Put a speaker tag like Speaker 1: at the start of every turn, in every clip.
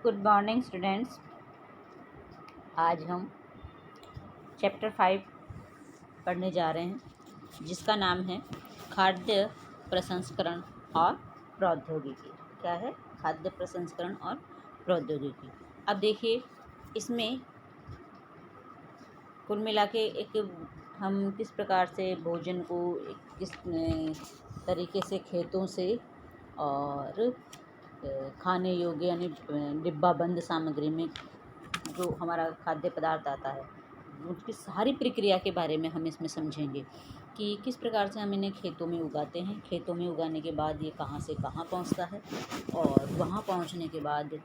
Speaker 1: Good morning students. आज हम chapter 5 पढ़ने जा रहे हैं जिसका नाम है खाद्य प्रसंस्करण और प्रौद्योगिकी। क्या है? खाद्य प्रसंस्करण और प्रौद्योगिकी। अब देखिए, इसमें कुल मिला के एक हम किस प्रकार से भोजन को किस तरीके से खेतों से और खाने योग्य यानी डिब्बा बंद सामग्री में जो हमारा खाद्य पदार्थ आता है उसकी सारी प्रक्रिया के बारे में हम इसमें समझेंगे कि किस प्रकार से हम इन्हें खेतों में उगाते हैं। खेतों में उगाने के बाद ये कहाँ से कहाँ पहुँचता है और वहाँ पहुँचने के बाद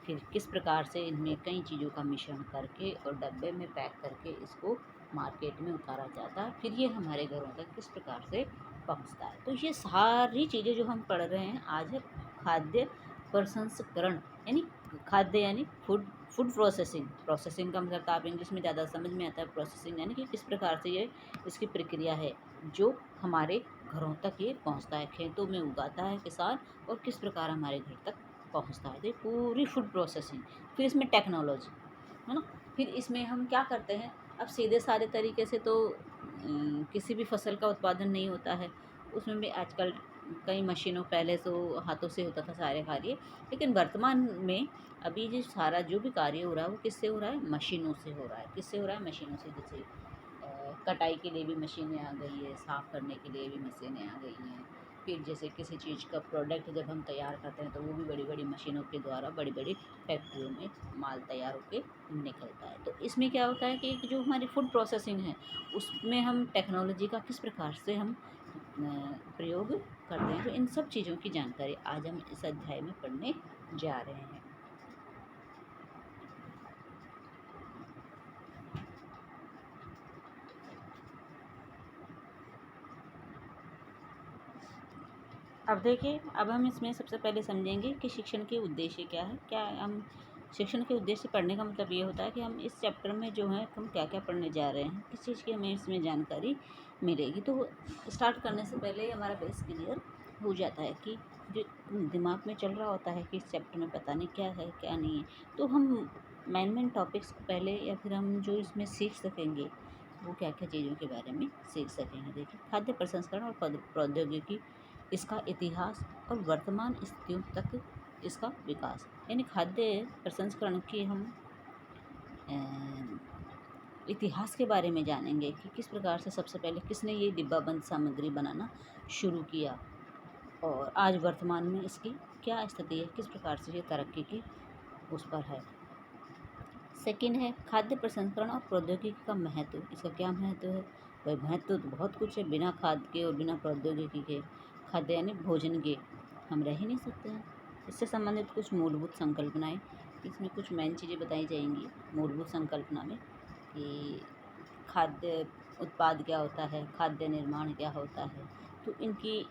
Speaker 1: फिर किस प्रकार से इनमें कई चीज़ों का मिश्रण करके और डब्बे में पैक करके इसको मार्केट में उतारा जाता है। फिर ये हमारे घरों तक किस प्रकार से पहुँचता है। तो ये सारी चीज़ें जो हम पढ़ रहे हैं आज है खाद्य प्रसंस्करण यानी खाद्य यानी फूड प्रोसेसिंग का मतलब आप इंग्लिश में ज़्यादा समझ में आता है। प्रोसेसिंग यानी कि किस प्रकार से ये इसकी प्रक्रिया है जो हमारे घरों तक ये पहुंचता है, खेतों में उगाता है किसान और किस प्रकार हमारे घर तक पहुंचता है। तो पूरी फूड प्रोसेसिंग। फिर इसमें टेक्नोलॉजी है ना। फिर इसमें हम क्या करते हैं, अब सीधे साधे तरीके से तो किसी भी फसल का उत्पादन नहीं होता है। उसमें भी आजकल कई मशीनों, पहले तो हाथों से होता था सारे कार्य, लेकिन वर्तमान में अभी जो सारा जो भी कार्य हो रहा है वो किससे हो रहा है? मशीनों से हो रहा है। किससे हो रहा है? मशीनों से। जैसे कटाई के लिए भी मशीनें आ गई है, साफ़ करने के लिए भी मशीनें आ गई हैं। फिर जैसे किसी चीज़ का प्रोडक्ट जब हम तैयार करते हैं तो वो भी बड़ी बड़ी मशीनों के द्वारा बड़ी बड़ी फैक्ट्रियों में माल तैयार होके निकलता है। तो इसमें क्या होता है कि जो हमारी फूड प्रोसेसिंग है उसमें हम टेक्नोलॉजी का किस प्रकार से हम प्रयोग करते हैं। तो इन सब चीज़ों की जानकारी आज हम इस अध्याय में पढ़ने जा रहे हैं। अब देखिए, अब हम इसमें सबसे पहले समझेंगे कि शिक्षण के उद्देश्य क्या है। क्या हम शिक्षण के उद्देश्य पढ़ने का मतलब ये होता है कि हम इस चैप्टर में जो है हम क्या क्या पढ़ने जा रहे हैं, किस चीज़ की हमें इसमें जानकारी मिलेगी। तो स्टार्ट करने से पहले ही हमारा बेस क्लियर हो जाता है कि जो दिमाग में चल रहा होता है कि इस चैप्टर में पता नहीं क्या है क्या नहीं है। तो हम मेन टॉपिक्स को पहले या फिर हम जो इसमें सीख सकेंगे वो क्या क्या चीज़ों के बारे में सीख सकेंगे। देखिए, खाद्य प्रसंस्करण और प्रौद्योगिकी, इसका इतिहास और वर्तमान स्थितियों तक इसका विकास। यानी खाद्य प्रसंस्करण की हम इतिहास के बारे में जानेंगे कि किस प्रकार से सबसे पहले किसने ये डिब्बाबंद सामग्री बनाना शुरू किया और आज वर्तमान में इसकी क्या स्थिति है, किस प्रकार से ये तरक्की की उस पर है। सेकंड है खाद्य प्रसंस्करण और प्रौद्योगिकी का महत्व। इसका क्या महत्व है? वह महत्व तो बहुत कुछ है। बिना खाद्य के और बिना प्रौद्योगिकी के, खाद्य यानी भोजन के, हम रह ही नहीं सकते हैं। इससे संबंधित कुछ मूलभूत संकल्पनाएं, इसमें कुछ मेन चीज़ें बताई जाएंगी मूलभूत संकल्पना में कि खाद्य उत्पाद क्या होता है, खाद्य निर्माण क्या होता है। तो इनकी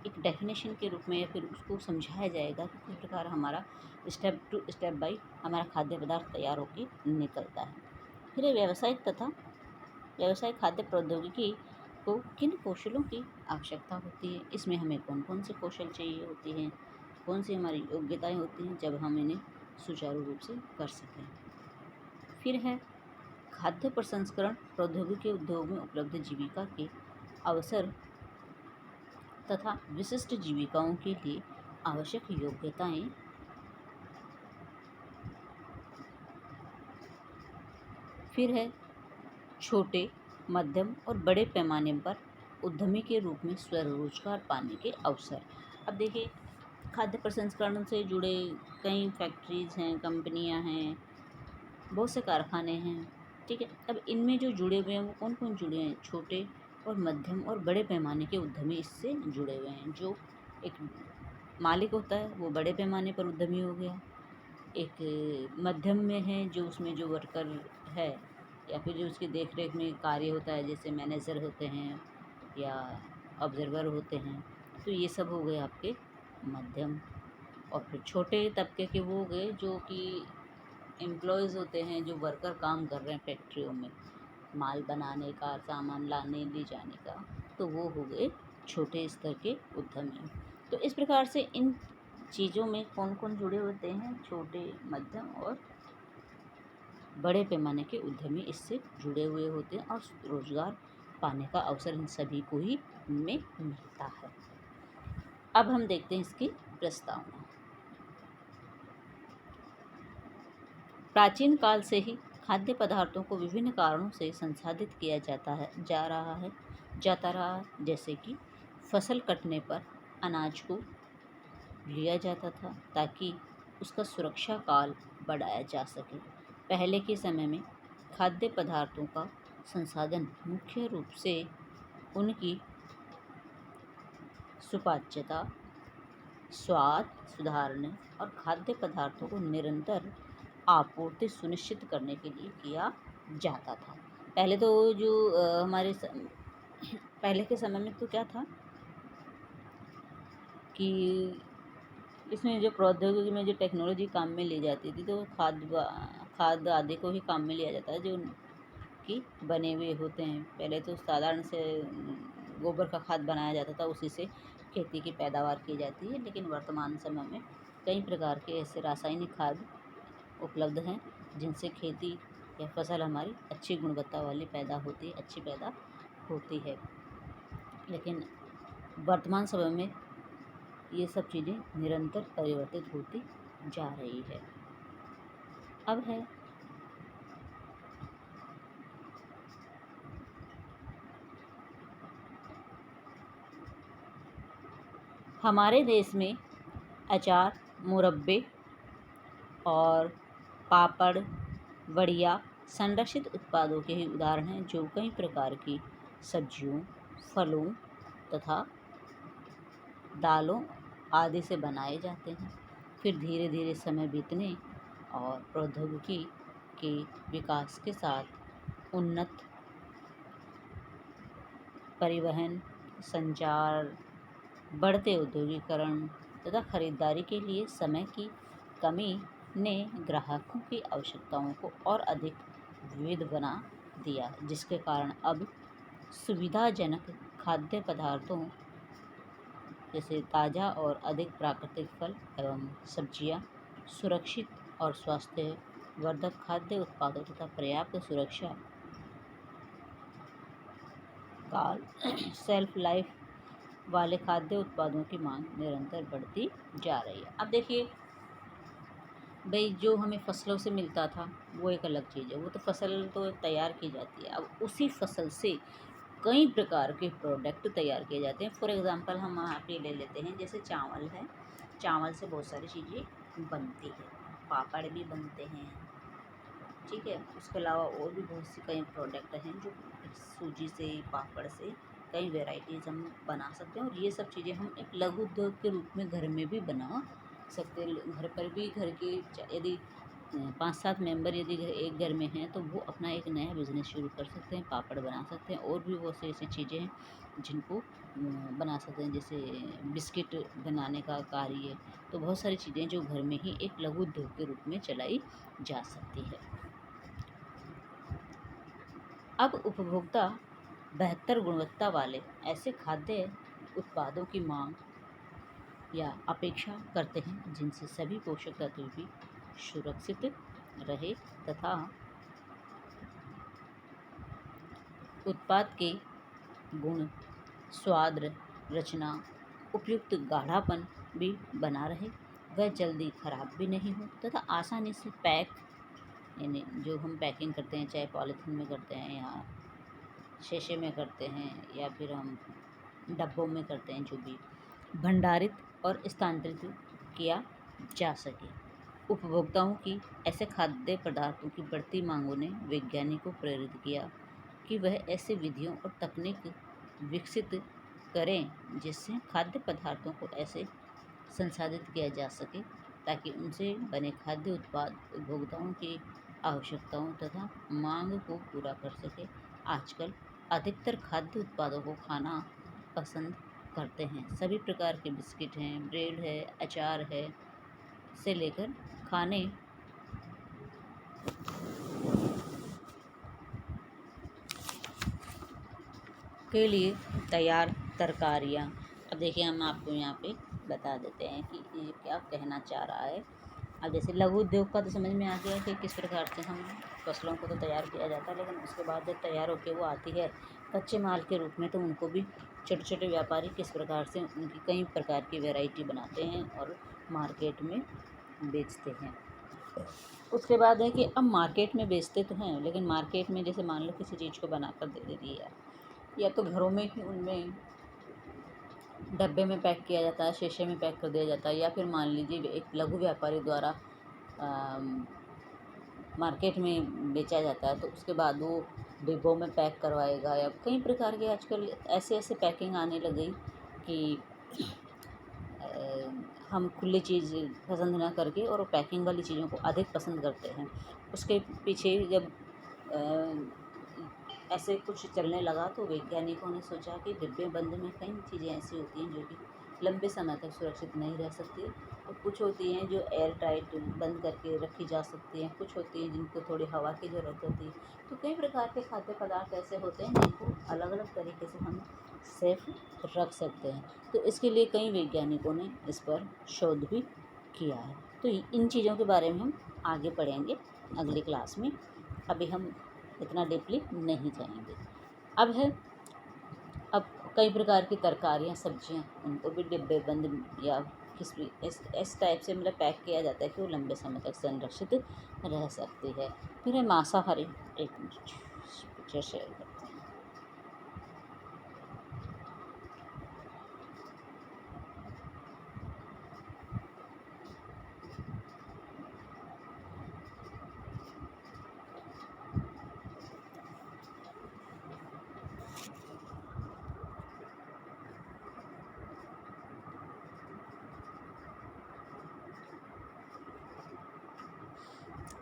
Speaker 1: एक डेफिनेशन के रूप में या फिर उसको समझाया जाएगा कि किस प्रकार हमारा स्टेप टू स्टेप बाई हमारा खाद्य पदार्थ तैयार होकर निकलता है। फिर व्यावसायिक खाद्य प्रौद्योगिकी को किन कौशलों की आवश्यकता होती है, इसमें हमें कौन कौन से कौशल चाहिए होती हैं, कौन सी हमारी योग्यताएं होती हैं जब हम इन्हें सुचारू रूप से कर सकें। फिर है खाद्य प्रसंस्करण प्रौद्योगिकी उद्योग में उपलब्ध जीविका के अवसर तथा विशिष्ट जीविकाओं के लिए आवश्यक योग्यताएं। फिर है छोटे, मध्यम और बड़े पैमाने पर उद्यमी के रूप में स्वरोजगार पाने के अवसर। अब देखिए, खाद्य प्रसंस्करण से जुड़े कई फैक्ट्रीज हैं, कंपनियां हैं, बहुत से कारखाने हैं। ठीक है, अब इनमें जो जुड़े हुए हैं वो कौन कौन जुड़े हैं? छोटे और मध्यम और बड़े पैमाने के उद्यमी इससे जुड़े हुए हैं। जो एक मालिक होता है वो बड़े पैमाने पर उद्यमी हो गया, एक मध्यम में है जो उसमें जो वर्कर है या फिर जो उसकी देख रेख में कार्य होता है, जैसे मैनेजर होते हैं या ऑब्जर्वर होते हैं। तो ये सब हो गए आपके मध्यम। और फिर छोटे तबके के वो हो गए जो कि एम्प्लॉयज़ होते हैं, जो वर्कर काम कर रहे हैं फैक्ट्रियों में, माल बनाने का, सामान लाने ले जाने का। तो वो हो गए छोटे स्तर के उद्यमी। तो इस प्रकार से इन चीज़ों में कौन कौन जुड़े होते हैं? छोटे, मध्यम और बड़े पैमाने के उद्यमी इससे जुड़े हुए होते हैं और रोजगार पाने का अवसर इन सभी को ही इनमें मिलता है। अब हम देखते हैं इसकी प्रस्तावना। प्राचीन काल से ही खाद्य पदार्थों को विभिन्न कारणों से संसाधित किया जाता रहा, जैसे कि फसल कटने पर अनाज को लिया जाता था ताकि उसका सुरक्षा काल बढ़ाया जा सके। पहले के समय में खाद्य पदार्थों का संसाधन मुख्य रूप से उनकी सुपाच्यता, स्वाद सुधारने और खाद्य पदार्थों को निरंतर आपूर्ति सुनिश्चित करने के लिए किया जाता था। पहले तो जो पहले के समय में तो क्या था कि इसमें जो प्रौद्योगिकी में जो टेक्नोलॉजी काम में ली जाती थी, तो खाद आदि को ही काम में लिया जाता है जो कि बने हुए होते हैं। पहले तो साधारण से गोबर का खाद बनाया जाता था, उसी से खेती की पैदावार की जाती है। लेकिन वर्तमान समय में कई प्रकार के ऐसे रासायनिक खाद उपलब्ध हैं जिनसे खेती या फसल हमारी अच्छी गुणवत्ता वाली अच्छी पैदा होती है। लेकिन वर्तमान समय में ये सब चीज़ें निरंतर परिवर्तित होती जा रही है। अब है हमारे देश में अचार, मुरब्बे और पापड़, वड़िया संरक्षित उत्पादों के ही उदाहरण हैं जो कई प्रकार की सब्जियों, फलों तथा दालों आदि से बनाए जाते हैं। फिर धीरे धीरे समय बीतने और प्रौद्योगिकी के विकास के साथ उन्नत परिवहन, संचार, बढ़ते औद्योगिकरण तथा खरीदारी के लिए समय की कमी ने ग्राहकों की आवश्यकताओं को और अधिक विविध बना दिया, जिसके कारण अब सुविधाजनक खाद्य पदार्थों जैसे ताज़ा और अधिक प्राकृतिक फल एवं सब्जियां, सुरक्षित और स्वास्थ्यवर्धक खाद्य उत्पादों तथा पर्याप्त सुरक्षा काल सेल्फ लाइफ वाले खाद्य उत्पादों की मांग निरंतर बढ़ती जा रही है। अब देखिए भाई, जो हमें फसलों से मिलता था वो एक अलग चीज़ है, वो तो फसल तो तैयार की जाती है। अब उसी फसल से कई प्रकार के प्रोडक्ट तैयार किए जाते हैं। फॉर एग्ज़ाम्पल हम आप ये ले लेते हैं, जैसे चावल है, चावल से बहुत सारी चीज़ें बनती है, पापड़ भी बनते हैं, ठीक है। उसके अलावा और भी बहुत सी कई प्रोडक्ट हैं जो सूजी से, पापड़ से कई वेराइटीज़ हम बना सकते हैं। और ये सब चीज़ें हम एक लघु उद्योग के रूप में घर में भी बना सकते हैं। घर पर भी घर के यदि 5-7 मेंबर यदि एक घर में हैं तो वो अपना एक नया बिज़नेस शुरू कर सकते हैं, पापड़ बना सकते हैं। और भी बहुत सी ऐसी चीज़ें हैं जिनको बना सकते हैं, जैसे बिस्किट बनाने का कार्य। तो बहुत सारी चीज़ें जो घर में ही एक लघु उद्योग के रूप में चलाई जा सकती है। अब उपभोक्ता बेहतर गुणवत्ता वाले ऐसे खाद्य उत्पादों की मांग या अपेक्षा करते हैं जिनसे सभी पोषक तत्व भी सुरक्षित रहे तथा उत्पाद के गुण, स्वाद, रचना, उपयुक्त गाढ़ापन भी बना रहे, वह जल्दी खराब भी नहीं हो तथा आसानी से पैक, यानी जो हम पैकिंग करते हैं चाहे पॉलीथीन में करते हैं या शीशे में करते हैं या फिर हम डब्बों में करते हैं, जो भी भंडारित और स्थानांतरित किया जा सके। उपभोक्ताओं की ऐसे खाद्य पदार्थों की बढ़ती मांगों ने वैज्ञानिकों को प्रेरित किया कि वह ऐसे विधियों और तकनीक विकसित करें जिससे खाद्य पदार्थों को ऐसे संसाधित किया जा सके ताकि उनसे बने खाद्य उत्पाद उपभोक्ताओं की आवश्यकताओं तथा मांग को पूरा कर सके। आजकल अधिकतर खाद्य उत्पादों को खाना पसंद करते हैं। सभी प्रकार के बिस्किट हैं, ब्रेड है, अचार है से लेकर खाने के लिए तैयार तरकारियाँ। अब देखिए हम आपको यहाँ पे बता देते हैं कि ये क्या कहना चाह रहा है। अब जैसे लघु उद्योग का तो समझ में आ गया कि किस प्रकार से हम फसलों को तो तैयार किया जाता है, लेकिन उसके बाद जब तैयार होकर वो आती है कच्चे माल के रूप में, तो उनको भी छोटे छोटे व्यापारी किस प्रकार से उनकी कई प्रकार की वैरायटी बनाते हैं और मार्केट में बेचते हैं। उसके बाद है कि अब मार्केट में बेचते तो हैं, लेकिन मार्केट में जैसे मान लो किसी चीज़ को बना कर दे दिया, या तो घरों में ही उनमें डब्बे में पैक किया जाता है, शीशे में पैक कर दिया जाता है, या फिर मान लीजिए एक लघु व्यापारी द्वारा मार्केट में बेचा जाता है, तो उसके बाद वो डिब्बों में पैक करवाएगा, या कई प्रकार के आजकल ऐसे ऐसे पैकिंग आने लग गई कि हम खुली चीज़ पसंद ना करके और पैकिंग वाली चीज़ों को अधिक पसंद करते हैं। उसके पीछे जब ऐसे कुछ चलने लगा तो वैज्ञानिकों ने सोचा कि डिब्बे बंद में कई चीज़ें ऐसी होती हैं जो कि लंबे समय तक सुरक्षित नहीं रह सकती, और कुछ होती हैं जो एयर टाइट बंद करके रखी जा सकती हैं, कुछ होती हैं जिनको थोड़ी हवा की ज़रूरत होती है। तो कई प्रकार के खाद्य पदार्थ ऐसे होते हैं जिनको अलग अलग तरीके से हम सेफ रख सकते हैं। तो इसके लिए कई वैज्ञानिकों ने इस पर शोध भी किया है। तो इन चीज़ों के बारे में हम आगे पढ़ेंगे अगली क्लास में, अभी हम इतना डीपली नहीं जाएंगे। अब कई प्रकार की तरकारियाँ, सब्जियाँ, उनको भी डिब्बे बंद या किस भी इस टाइप से मतलब पैक किया जाता है कि वो लंबे समय तक संरक्षित रह सकती है। फिर है मांसाहारी, एक पिक्चर शेयर करते हैं।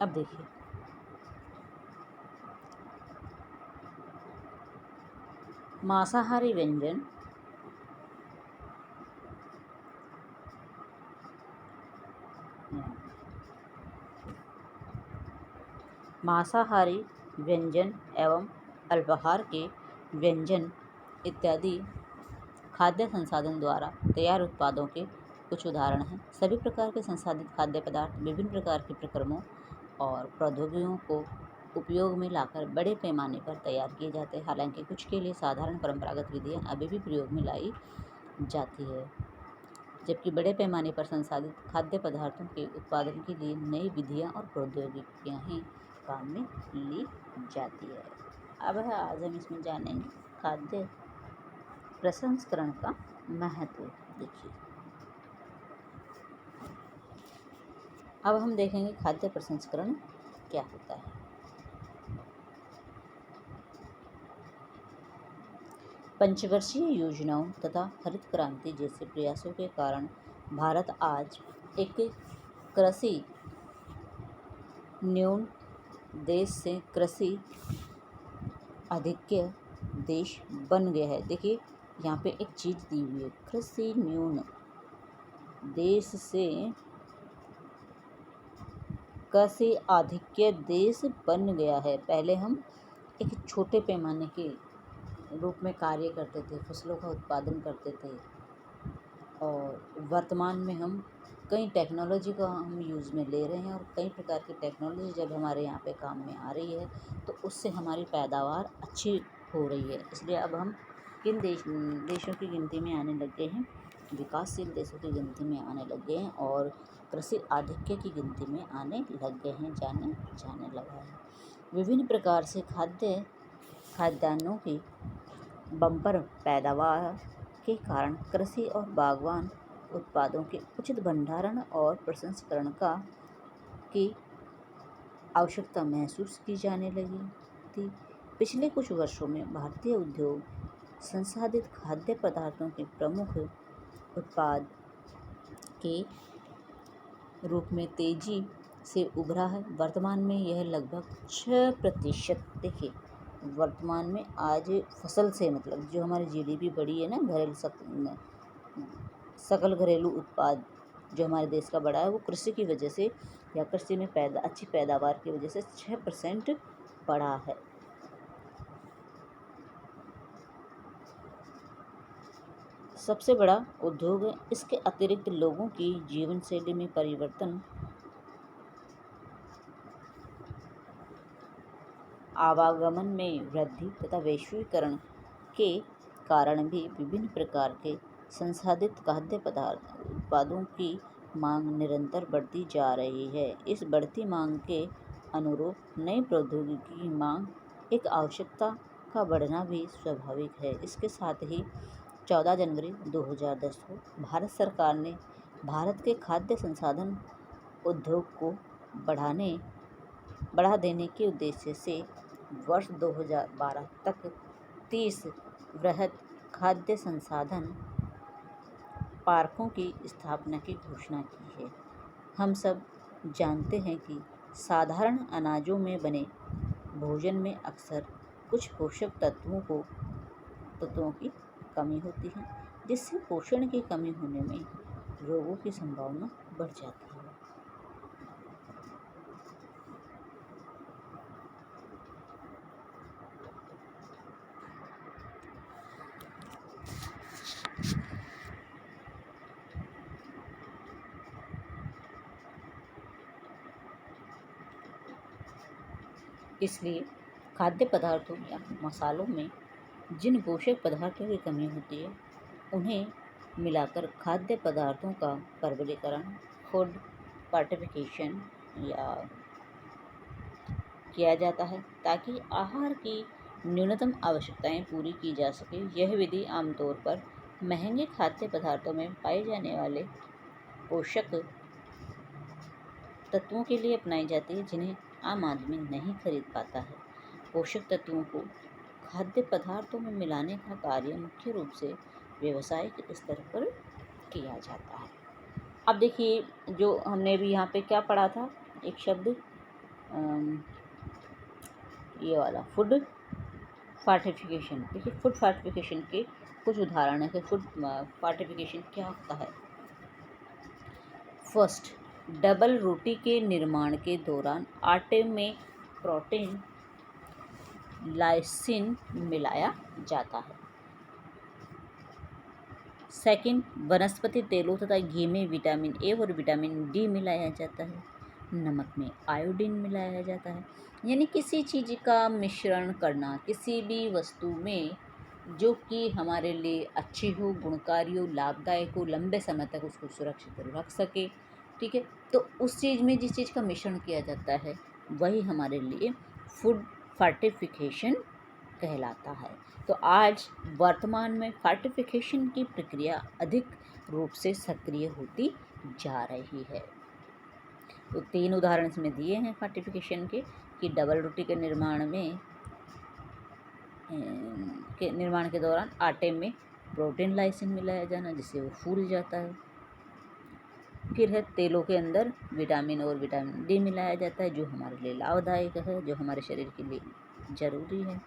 Speaker 1: अब देखिए, मांसाहारी व्यंजन मांसाहारी व्यंजन एवं अल्पाहार के व्यंजन इत्यादि खाद्य संसाधन द्वारा तैयार उत्पादों के कुछ उदाहरण हैं। सभी प्रकार के संसाधित खाद्य पदार्थ विभिन्न प्रकार के प्रक्रमों और प्रौद्योगिकियों को उपयोग में लाकर बड़े पैमाने पर तैयार किए जाते हैं। हालांकि कुछ के लिए साधारण परंपरागत विधियाँ अभी भी प्रयोग में लाई जाती है, जबकि बड़े पैमाने पर संसाधित खाद्य पदार्थों के उत्पादन के लिए नई विधियाँ और प्रौद्योगिकियाँ ही काम में ली जाती है। अब आज हम इसमें जानेंगे खाद्य प्रसंस्करण का महत्व। देखिए, अब हम देखेंगे खाद्य प्रसंस्करण क्या होता है। पंचवर्षीय योजनाओं तथा हरित क्रांति जैसे प्रयासों के कारण भारत आज एक कृषि न्यून देश से कृषि आधिक्य देश बन गया है। देखिए, यहाँ पे एक चीज़ दी हुई है, कृषि न्यून देश से कृषि आधिक्य देश बन गया है। पहले हम एक छोटे पैमाने के रूप में कार्य करते थे, फसलों का उत्पादन करते थे, और वर्तमान में हम कई टेक्नोलॉजी का हम यूज़ में ले रहे हैं, और कई प्रकार की टेक्नोलॉजी जब हमारे यहाँ पे काम में आ रही है तो उससे हमारी पैदावार अच्छी हो रही है। इसलिए अब हम किन देशों की गिनती में आने लग गए हैं, विकासशील देशों की गिनती में आने लग गए हैं, और कृषि आधिक्य की गिनती में आने लग गए हैं, जाने लगा है। विभिन्न प्रकार से खाद्यान्नों की बम्पर पैदावार के कारण कृषि और बागवान उत्पादों के उचित भंडारण और प्रसंस्करण की आवश्यकता महसूस की जाने लगी थी। पिछले कुछ वर्षों में भारतीय उद्योग संसाधित खाद्य पदार्थों के प्रमुख उत्पाद के रूप में तेजी से उभरा है। वर्तमान में यह लगभग 6%, देखिए वर्तमान में आज फसल से मतलब जो हमारी जीडीपी बढ़ी है ना, सकल घरेलू उत्पाद जो हमारे देश का बढ़ा है, वो कृषि की वजह से या कृषि में अच्छी पैदावार की वजह से 6% बढ़ा है। सबसे बड़ा उद्योग है। इसके अतिरिक्त लोगों की जीवन शैली में परिवर्तन, आवागमन में वृद्धि तथा वैश्वीकरण के कारण भी विभिन्न प्रकार के संसाधित खाद्य पदार्थ उत्पादों की मांग निरंतर बढ़ती जा रही है। इस बढ़ती मांग के अनुरूप नई प्रौद्योगिकी की मांग, एक आवश्यकता का बढ़ना भी स्वाभाविक है। इसके साथ ही 14 जनवरी 2010 को भारत सरकार ने भारत के खाद्य संसाधन उद्योग को बढ़ा देने के उद्देश्य से वर्ष 2012 तक 30 वृहद खाद्य संसाधन पार्कों की स्थापना की घोषणा की है। हम सब जानते हैं कि साधारण अनाजों में बने भोजन में अक्सर कुछ पोषक तत्वों की कमी होती है, जिससे पोषण की कमी होने में रोगों की संभावना बढ़ जाती है। इसलिए खाद्य पदार्थों या मसालों में जिन पोषक पदार्थों की कमी होती है, उन्हें मिलाकर खाद्य पदार्थों का परवलीकरण, फूड फोर्टिफिकेशन या किया जाता है, ताकि आहार की न्यूनतम आवश्यकताएं पूरी की जा सके। यह विधि आमतौर पर महंगे खाद्य पदार्थों में पाए जाने वाले पोषक तत्वों के लिए अपनाई जाती है, जिन्हें आम आदमी नहीं खरीद पाता है। पोषक तत्वों को खाद्य पदार्थों में मिलाने का कार्य मुख्य रूप से व्यावसायिक स्तर पर किया जाता है। अब देखिए, जो हमने भी यहाँ पे क्या पढ़ा था, एक शब्द ये वाला फूड फोर्टिफिकेशन। देखिए, फूड फोर्टिफिकेशन के कुछ उदाहरण है कि फूड फोर्टिफिकेशन क्या होता है। फर्स्ट, डबल रोटी के निर्माण के दौरान आटे में प्रोटीन लाइसिन मिलाया जाता है। सेकंड, वनस्पति तेलों तथा घी में विटामिन ए और विटामिन डी मिलाया जाता है। नमक में आयोडीन मिलाया जाता है। यानी किसी चीज़ का मिश्रण करना, किसी भी वस्तु में जो कि हमारे लिए अच्छी हो, गुणकारी हो, लाभदायक हो, लंबे समय तक उसको सुरक्षित रख सके, ठीक है, तो उस चीज़ में जिस चीज़ का मिश्रण किया जाता है वही हमारे लिए फूड फोर्टिफिकेशन कहलाता है। तो आज वर्तमान में फोर्टिफिकेशन की प्रक्रिया अधिक रूप से सक्रिय होती जा रही है। तो 3 उदाहरण इसमें दिए हैं फोर्टिफिकेशन के, कि डबल रोटी के निर्माण के दौरान आटे में प्रोटीन लाइसिन मिलाया जाना, जिससे वो फूल जाता है। फिर है तेलों के अंदर विटामिन और विटामिन डी मिलाया जाता है, जो हमारे लिए लाभदायक है, जो हमारे शरीर के लिए ज़रूरी है।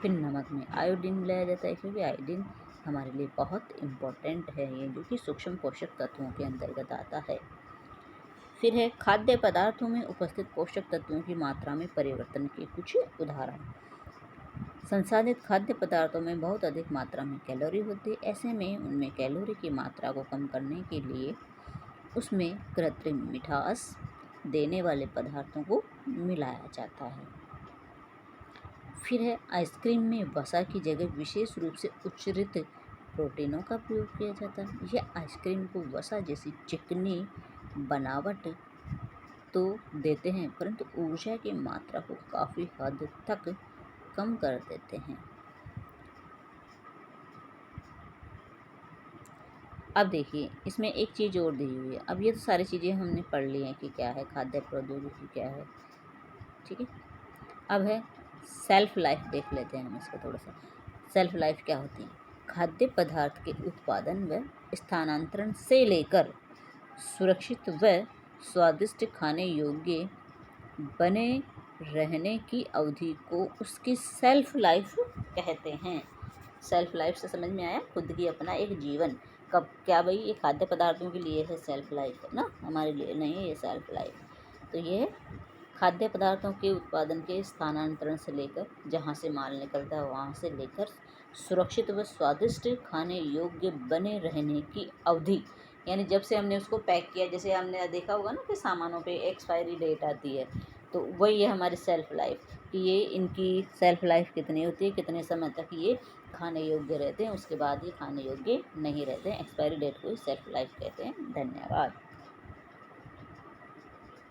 Speaker 1: फिर नमक में आयोडीन मिलाया जाता है, क्योंकि आयोडीन हमारे लिए बहुत इम्पोर्टेंट है, ये जो कि सूक्ष्म पोषक तत्वों के अंतर्गत आता है। फिर है खाद्य पदार्थों में उपस्थित पोषक तत्वों की मात्रा में परिवर्तन के कुछ उदाहरण। संसाधित खाद्य पदार्थों में बहुत अधिक मात्रा में कैलोरी होती है। ऐसे में उनमें कैलोरी की मात्रा को कम करने के लिए उसमें कृत्रिम मिठास देने वाले पदार्थों को मिलाया जाता है। फिर है आइसक्रीम में वसा की जगह विशेष रूप से उच्चरित प्रोटीनों का प्रयोग किया जाता है। यह आइसक्रीम को वसा जैसी चिकनी बनावट तो देते हैं, परंतु ऊर्जा की मात्रा को काफ़ी हद तक कम कर देते हैं। अब देखिए, इसमें एक चीज़ और दी हुई है। अब ये तो सारी चीज़ें हमने पढ़ ली हैं कि क्या है खाद्य प्रौद्योगिकी, क्या है, ठीक है। अब है सेल्फ लाइफ, देख लेते हैं हम इसको थोड़ा सा। सेल्फ लाइफ क्या होती है? खाद्य पदार्थ के उत्पादन व स्थानांतरण से लेकर सुरक्षित व स्वादिष्ट खाने योग्य बने रहने की अवधि को उसकी सेल्फ लाइफ कहते हैं। सेल्फ लाइफ से समझ में आया? खुद की अपना एक जीवन। कब क्या भाई, ये खाद्य पदार्थों के लिए है सेल्फ लाइफ, है ना, हमारे लिए नहीं है ये सेल्फ लाइफ। तो ये खाद्य पदार्थों के उत्पादन के स्थानांतरण से लेकर, जहाँ से माल निकलता है वहाँ से लेकर सुरक्षित व स्वादिष्ट खाने योग्य बने रहने की अवधि, यानी जब से हमने उसको पैक किया, जैसे हमने देखा होगा ना कि सामानों पे एक्सपायरी डेट आती है, तो वही है हमारी सेल्फ लाइफ, कि ये इनकी सेल्फ लाइफ कितनी होती है, कितने समय तक ये खाने योग्य रहते हैं, उसके बाद ये खाने योग्य नहीं रहते हैं। एक्सपायरी डेट को ही सेल्फ लाइफ कहते हैं। धन्यवाद।